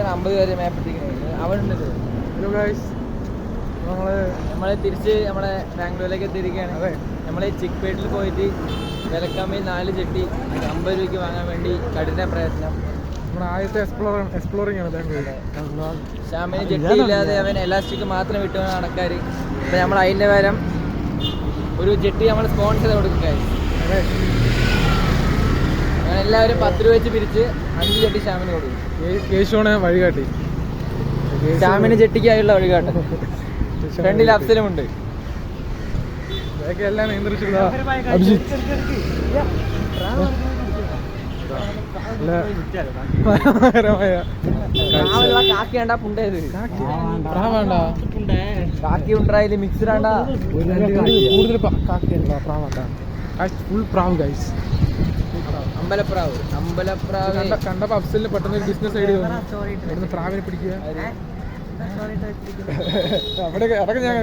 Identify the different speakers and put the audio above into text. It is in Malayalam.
Speaker 1: 50 പേര് മാപ്പ് എത്തിക്കുന്നത് അവനുണ്ട്. നമ്മളെ തിരിച്ച് നമ്മളെ ബാംഗ്ലൂരിലേക്ക് എത്തിയിരിക്കുകയാണ്.
Speaker 2: അതെ,
Speaker 1: നമ്മൾ ചിക്പേട്ടിൽ പോയിട്ട് വിലക്കമ്മി 4 ചെട്ടി 50 രൂപയ്ക്ക് വാങ്ങാൻ വേണ്ടി കഠിന പ്രയത്നം.
Speaker 2: നമ്മുടെ ആദ്യത്തെ എക്സ്പ്ലോറിംഗ് ആണ് ബാംഗ്ലൂർ.
Speaker 1: ഷാമിന് ചെട്ടി ഇല്ലാതെ അവൻ എലാസ്റ്റിക് മാത്രം വിട്ടു നടക്കാർ. അപ്പം നമ്മൾ അതിൻ്റെ പകരം ഒരു ചെട്ടി നമ്മൾ സ്പോൺസർ ചെയ്ത് കൊടുക്കുകയായി. അങ്ങനെ എല്ലാവരും 10 രൂപ വെച്ച് പിരിച്ച് 5 ചെട്ടി ഷാമിന് കൊടുക്കും.
Speaker 2: കേശുവാണ് വഴികാട്ടി.
Speaker 1: ഷാമിന് ചെട്ടിക്കായുള്ള വഴികാട്ട്. ഫ്രണ്ടിൽ അഫ്സലുമുണ്ട്.
Speaker 2: എല്ലാം നിയന്ത്രിച്ചുള്ള അഭിജിത്ത്.
Speaker 1: കാക്കി വേണ്ട പുണ്ടേത് കാക്കി ഉണ്ടായാലും മിക്സ്ഡ് ആണ്ട
Speaker 2: കൂടുതൽ ഫുൾ പ്രാവ് ഗൈസ്.
Speaker 1: അമ്പലപ്രാവ്
Speaker 2: കണ്ടപ്പോ അഫ്സലിന് പെട്ടെന്ന് ഒരു ബിസിനസ് ഐഡിയ തോന്നി. പ്രാവിനെ പിടിക്കുക. അവിടെ അതൊക്കെ ഞാൻ